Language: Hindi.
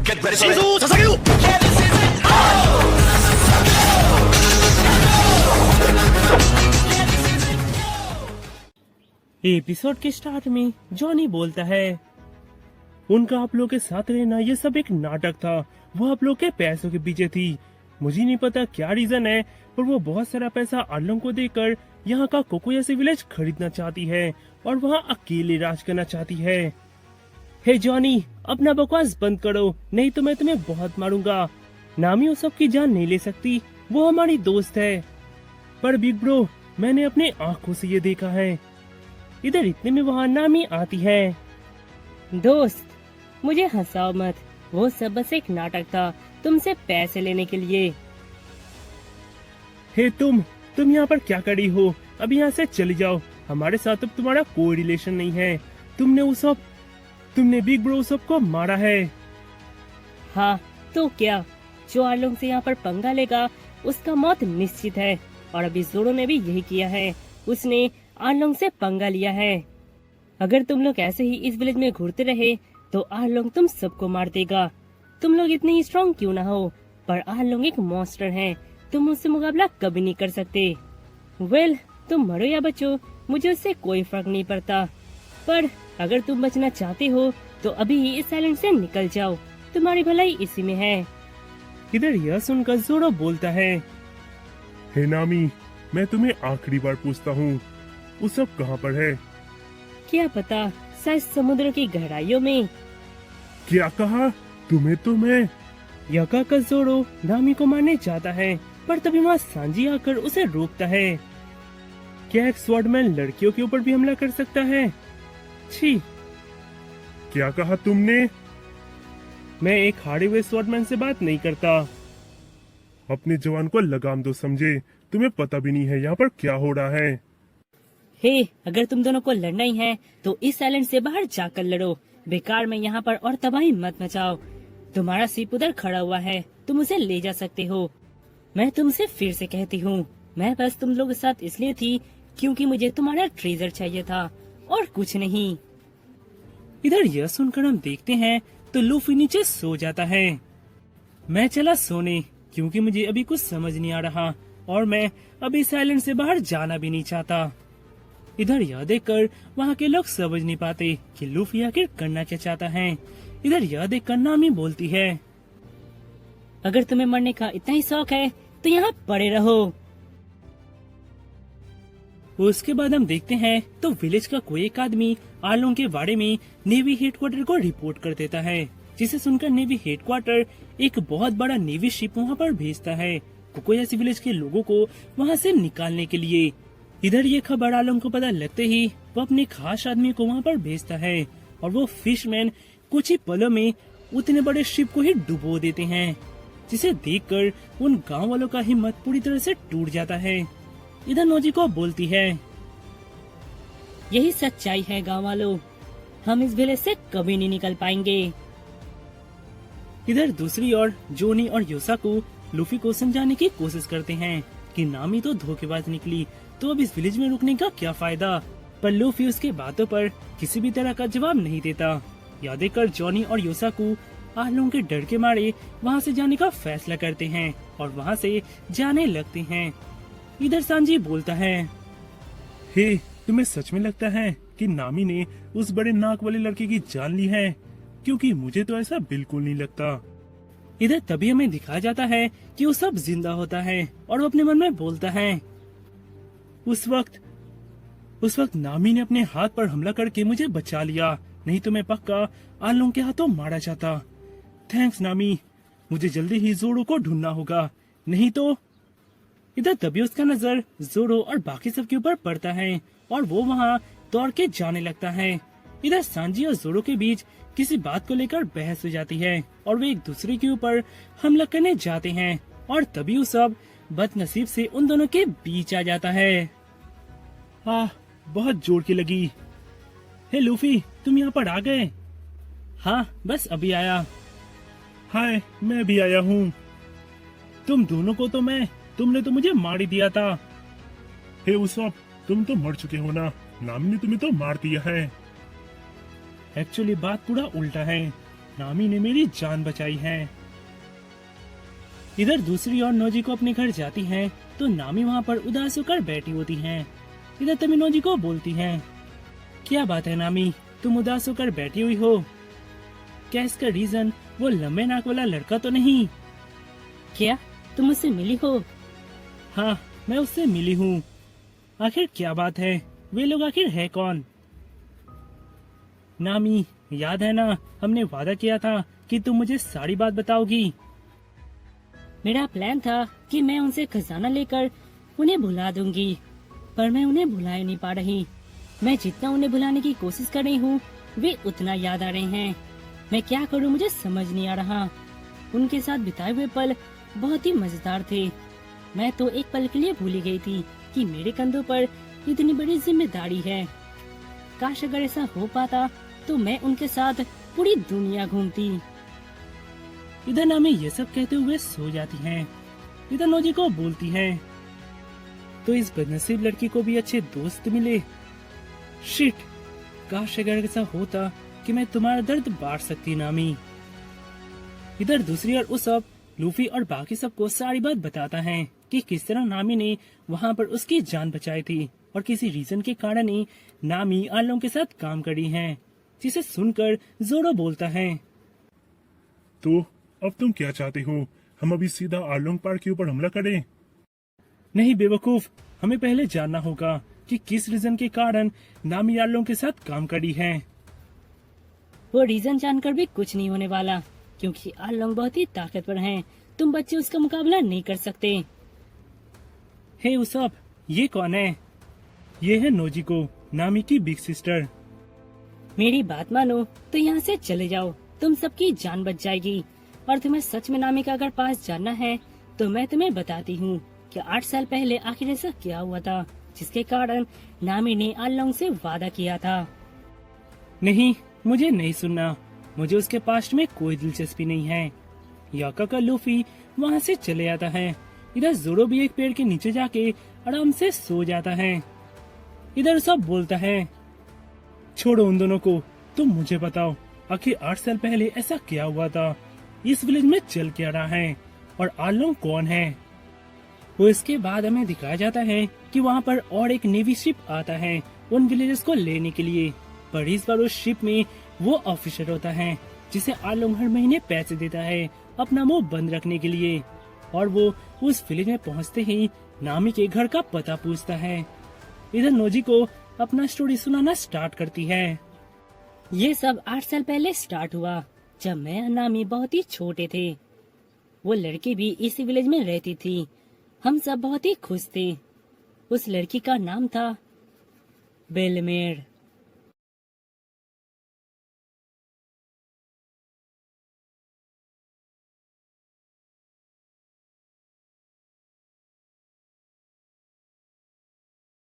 신수 자사게도 एपिसोड के स्टार्ट में जॉनी बोलता है, उनका आप लोग के साथ रहना ये सब एक नाटक था। वो आप लोग के पैसों के पीछे थी। मुझे नहीं पता क्या रीजन है, पर वो बहुत सारा पैसा आर्लोंग को देकर यहाँ का कोकोयासी विलेज खरीदना चाहती है और वहाँ अकेले राज करना चाहती है। हे जॉनी, अपना बकवास बंद करो, नहीं तो मैं तुम्हें बहुत मारूंगा। नामी उस सब की जान नहीं ले सकती, वो हमारी दोस्त है। पर बिग ब्रो, मैंने अपने आंखों से ये देखा है। इधर इतने में वहाँ नामी आती है। दोस्त, मुझे हंसाओ मत, वो सब बस एक नाटक था तुमसे पैसे लेने के लिए। हे तुम यहाँ पर क्या करी हो? अब यहाँ से चली जाओ, हमारे साथ अब तुम्हारा कोई रिलेशन नहीं है। तुमने बिग ब्रो सब को मारा है। हाँ तो क्या, जो आर्लोंग से यहाँ पर पंगा लेगा उसका मौत निश्चित है। और अभी जोरो ने भी यही किया है, उसने आर्लोंग से पंगा लिया है। अगर तुम लोग ऐसे ही इस विलेज में घूरते रहे तो आर्लोंग तुम सबको मार देगा। तुम लोग इतने ही स्ट्रॉन्ग क्यों ना हो, पर आर्लोंग एक मॉन्स्टर है, तुम उससे मुकाबला कभी नहीं कर सकते। वेल, तुम मरो या बचो, मुझे उससे कोई फर्क नहीं पड़ता। पर अगर तुम बचना चाहते हो तो अभी ही इस आइलैंड से निकल जाओ, तुम्हारी भलाई इसी में है। इधर यह सुनकर जोरो बोलता है, हे नामी, मैं तुम्हें आखिरी बार पूछता हूँ, वो सब कहाँ पर है? क्या पता, शायद समुद्र की गहराइयों में। क्या कहा तुम्हें? तो मैं यह कहकर जोरो नामी को मारने जाता है, पर तभी वहाँ सांजी आकर उसे रोकता है। क्या एक स्वॉर्डमैन लड़कियों के ऊपर भी हमला कर सकता है? छी! क्या कहा तुमने? मैं एक हारे हुए स्वॉर्डमैन से बात नहीं करता। अपने जवान को लगाम दो, समझे? तुम्हें पता भी नहीं है यहाँ पर क्या हो रहा है। हे, अगर तुम दोनों को लड़ना ही है तो इस आइलैंड से बाहर जाकर लड़ो। बेकार में यहाँ पर और तबाही मत मचाओ। तुम्हारा सिप उधर खड़ा हुआ है, तुम उसे ले जा सकते हो। मैं तुमसे फिर से कहती हूँ, मैं बस तुम लोग के साथ इसलिए थी क्योंकि मुझे तुम्हारा ट्रेजर चाहिए था और कुछ नहीं। इधर यह सुनकर हम देखते हैं तो लूफी नीचे सो जाता है। मैं चला सोने, क्योंकि मुझे अभी कुछ समझ नहीं आ रहा और मैं अभी इस आइलैंड से बाहर जाना भी नहीं चाहता। इधर यह देखकर वहाँ के लोग समझ नहीं पाते कि लूफी आखिर करना क्या चाहता है। इधर यह देखकर नामी बोलती है, अगर तुम्हें मरने का इतना ही शौक है तो यहाँ पड़े रहो। उसके बाद हम देखते हैं तो विलेज का कोई एक आदमी आर्लोंग के बारे में नेवी हेडक्वार्टर को रिपोर्ट कर देता है, जिसे सुनकर नेवी हेडक्वार्टर एक बहुत बड़ा नेवी शिप वहाँ पर भेजता है कोकोयासी विलेज के लोगों को वहाँ से निकालने के लिए। इधर ये खबर आर्लोंग को पता लगते ही वो अपने खास आदमी को वहाँ पर भेजता है और वो फिशमैन कुछ ही पलों में उतने बड़े शिप को ही डुबो देते हैं, जिसे देखकर उन गांव वालों का हिम्मत पूरी तरह से टूट जाता है। इधर नोजी को बोलती है, यही सच्चाई है गाँव वालों, हम इस विलेज से कभी नहीं निकल पाएंगे। इधर दूसरी ओर जोनी और योसाकू लूफी को समझाने की कोशिश करते हैं कि नामी तो धोखेबाज निकली, तो अब इस विलेज में रुकने का क्या फायदा। पर लूफी उसके बातों पर किसी भी तरह का जवाब नहीं देता। यह देखकर जॉनी और योसाकू आर्लोंग के डर के मारे वहाँ से जाने का फैसला करते हैं और वहाँ से जाने लगते हैं। इधर सांजी बोलता है, हे, तुम्हें सच में लगता है कि नामी ने उस बड़े नाक वाले लड़के की जान ली है? क्योंकि मुझे तो ऐसा बिल्कुल नहीं लगता। इधर तभी हमें दिखाया जाता है कि वो सब जिंदा होता है और वो अपने मन में बोलता है, उस वक्त नामी ने अपने हाथ पर हमला करके मुझे बचा लिया, नहीं तो मैं पक्का आर्लोंग के हाथों मारा जाता। थैंक्स नामी, मुझे जल्दी ही जोरो को ढूंढना होगा, नहीं तो। इधर तभी उसका नजर जोरो और बाकी सब के ऊपर पड़ता है और वो वहाँ दौड़ के जाने लगता है। इधर सांजी और जोरो के बीच किसी बात को लेकर बहस हो जाती है और वे एक दूसरे के ऊपर हमला करने जाते हैं और तभी वो सब बदनसीब से उन दोनों के बीच आ जाता है। बहुत जोर की लगी। हे लूफी, तुम यहाँ पर आ गए? हाँ, बस अभी आया। हाय, मैं भी आया हूँ। तुम दोनों को तो तुमने तो मुझे मार ही दिया था। हे उसॉप, तुम तो मर चुके हो ना, नामी ने तुम्हें तो मार दिया है। एक्चुअली बात पूरा उल्टा है। नामी ने मेरी जान बचाई है। इधर दूसरी ओर नोजी को अपने घर जाती है तो नामी वहाँ पर उदास होकर बैठी होती है। इधर तमी नोजी को बोलती है, क्या बात है नामी, तुम उदास होकर बैठी हुई हो? क्या इसका रीजन वो लंबे नाक वाला लड़का तो नहीं? क्या तुम उससे मिली हो? हाँ, मैं उससे मिली हूँ। आखिर क्या बात है, वे लोग आखिर है कौन? नामी, याद है ना, हमने वादा किया था कि तुम मुझे सारी बात बताओगी। मेरा प्लान था कि मैं उनसे खजाना लेकर उन्हें भुला दूंगी, पर मैं उन्हें भुला ही नहीं पा रही। मैं जितना उन्हें भुलाने की कोशिश कर रही हूँ वे उतना याद आ रहे हैं। मैं क्या करूँ मुझे समझ नहीं आ रहा। उनके साथ बिताए हुए पल बहुत ही मजेदार थे। मैं तो एक पल के लिए भूल ही गई थी कि मेरे कंधों पर इतनी बड़ी जिम्मेदारी है। काश अगर ऐसा हो पाता तो मैं उनके साथ पूरी दुनिया घूमती। इधर नामी ये सब कहते हुए सो जाती है। इधर नोजी को बोलती है, तो इस बदनसीब लड़की को भी अच्छे दोस्त मिले। शिट, काश अगर ऐसा होता कि मैं तुम्हारा दर्द बांट सकती नामी। इधर दूसरी ओर उसब लूफी और बाकी सबको सारी बात बताता है कि किस तरह नामी ने वहाँ पर उसकी जान बचाई थी और किसी रीजन के कारण ही नामी आर्लोंग के साथ काम करी है। जिसे सुनकर जोरो बोलता है, तो अब तुम क्या चाहते हो? हम अभी सीधा आर्लोंग पार्क के ऊपर हमला करें? नहीं बेवकूफ, हमें पहले जानना होगा कि किस रीजन के कारण नामी आर्लोंग के साथ काम करी है। वो रीजन जानकर भी कुछ नहीं होने वाला, क्योंकि आर्लोंग बहुत ही ताकतवर हैं। तुम बच्चे उसका मुकाबला नहीं कर सकते। हे उसब, ये कौन है? ये है नोजिको, नामी की बिग सिस्टर। मेरी बात मानो तो यहाँ से चले जाओ, तुम सबकी जान बच जाएगी। और तुम्हें सच में नामी का अगर पास जानना है तो मैं तुम्हें बताती हूँ कि 8 साल पहले आखिर ऐसा क्या हुआ था जिसके कारण नामी ने आर्लोंग से वादा किया था। नहीं, मुझे नहीं सुनना। मुझे उसके पास्ट में कोई दिलचस्पी नहीं है। याका का लूफी वहाँ से चले आता है। इधर जोरो भी एक पेड़ के नीचे जाके आराम से सो जाता है। इधर सब बोलता है, छोड़ो उन दोनों को, तुम मुझे बताओ आखिर 8 साल पहले ऐसा क्या हुआ था? इस विलेज में चल क्या रहा है और आर्लोंग कौन है? वो इसके बाद हमें दिखाया जाता है कि वहाँ पर और एक नेवी शिप आता है उन विलेजर्स को लेने के लिए। पर इस बार उस शिप में वो ऑफिसर होता है जिसे आर्लोंग हर महीने पैसे देता है अपना मुंह बंद रखने के लिए। और वो उस विलेज में पहुँचते ही नामी के घर का पता पूछता है। इधर नोजी को अपना स्टोरी सुनाना स्टार्ट करती है। ये सब 8 साल पहले स्टार्ट हुआ जब मैं और नामी बहुत ही छोटे थे। वो लड़की भी इसी विलेज में रहती थी। हम सब बहुत ही खुश थे। उस लड़की का नाम था बेलमेर।